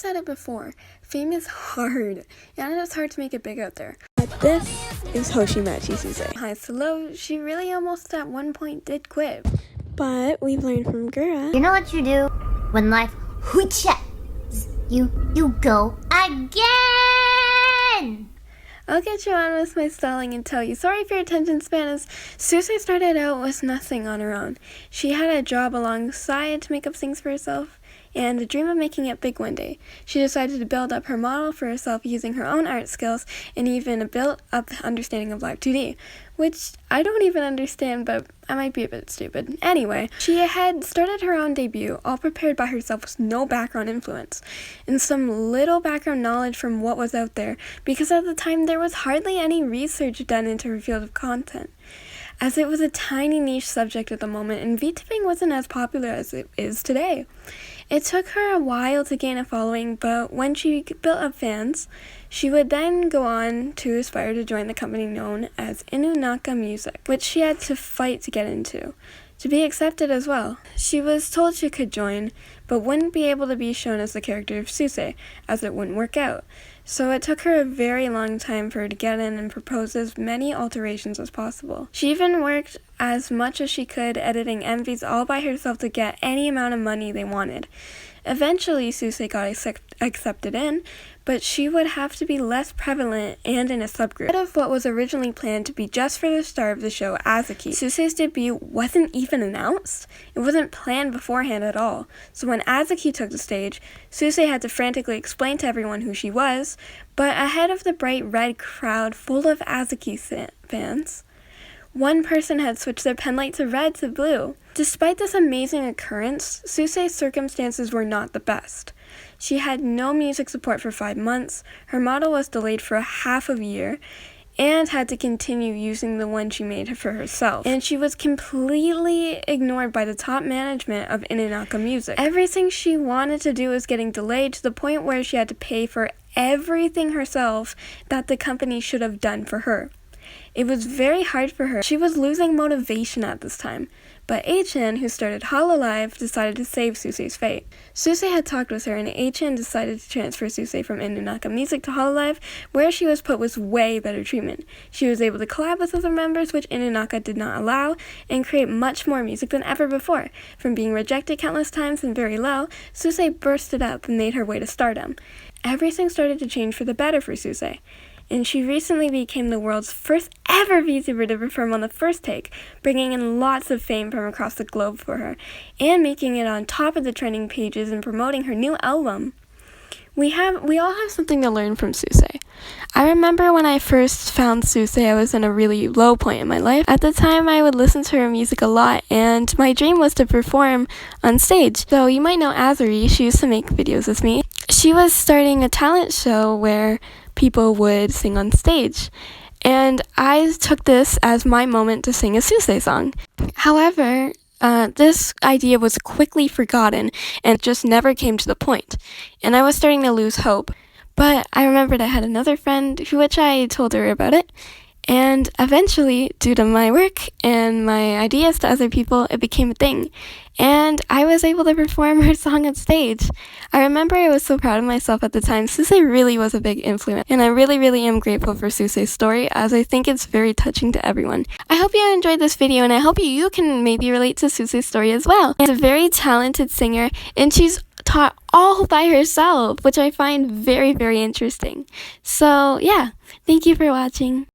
said it before, fame is hard, and it's hard to make it big out there. But this is Hoshimachi Suisei. Hi, so low, she really almost at one point did quit. But we've learned from Gura. You know what you do when life hooches you go again! I'll get you on with my stalling and tell you. Sorry for your attention span, as Susie started out with nothing on her own. She had a job alongside to make up things for herself, and a dream of making it big one day. She decided to build up her model for herself using her own art skills and even a built-up understanding of Live 2D, which I don't even understand, but I might be a bit stupid. Anyway, she had started her own debut, all prepared by herself with no background influence, and some little background knowledge from what was out there, because at the time there was hardly any research done into her field of content, as it was a tiny niche subject at the moment, and VTubing wasn't as popular as it is today. It took her a while to gain a following, but when she built up fans, she would then go on to aspire to join the company known as Innoka Music, which she had to fight to get into, to be accepted as well. She was told she could join, but wouldn't be able to be shown as the character of Suisei, as it wouldn't work out. So it took her a very long time for her to get in and propose as many alterations as possible. She even worked as much as she could editing MVs all by herself to get any amount of money they wanted. Eventually, Susie got accepted in, but she would have to be less prevalent and in a subgroup. Instead of what was originally planned to be just for the star of the show, AZki, Susies Debut wasn't even announced. It wasn't planned beforehand at all. So when AZki took the stage, Susie had to frantically explain to everyone who she was, but ahead of the bright red crowd full of AZki fans, one person had switched their pen light to red to blue. Despite this amazing occurrence, Susei's circumstances were not the best. She had no music support for 5 months, her model was delayed for half a year, and had to continue using the one she made for herself. And she was completely ignored by the top management of Innoka Music. Everything she wanted to do was getting delayed to the point where she had to pay for everything herself that the company should have done for her. It was very hard for her. She was losing motivation at this time, but INNK, who started Hololive, decided to save Susie's fate. Susie had talked with her, and INNK decided to transfer Susie from Innoka Music to Hololive, where she was put with way better treatment. She was able to collab with other members, which Innoka did not allow, and create much more music than ever before. From being rejected countless times and very low, Susie bursted up and made her way to Stardom. Everything started to change for the better for Susie, and she recently became the world's first ever VTuber to perform on the first take, bringing in lots of fame from across the globe for her, and making it on top of the trending pages and promoting her new album. We all have something to learn from Susie. I remember when I first found Susie, I was in a really low point in my life. At the time, I would listen to her music a lot, and my dream was to perform on stage. So you might know AZki, she used to make videos with me. She was starting a talent show where people would sing on stage, and I took this as my moment to sing a Susie song. However, this idea was quickly forgotten and just never came to the point, and I was starting to lose hope. But I remembered I had another friend, which I told her about it, and eventually, due to my work and my ideas to other people, it became a thing, and I was able to perform her song on stage. I remember I was so proud of myself at the time. Susie really was a big influence, and I really am grateful for Susie's story, as I think it's very touching to everyone. I hope you enjoyed this video, and I hope you can maybe relate to Susie's story as well. She's a very talented singer, and she's taught all by herself, which I find very interesting. So yeah, thank you for watching.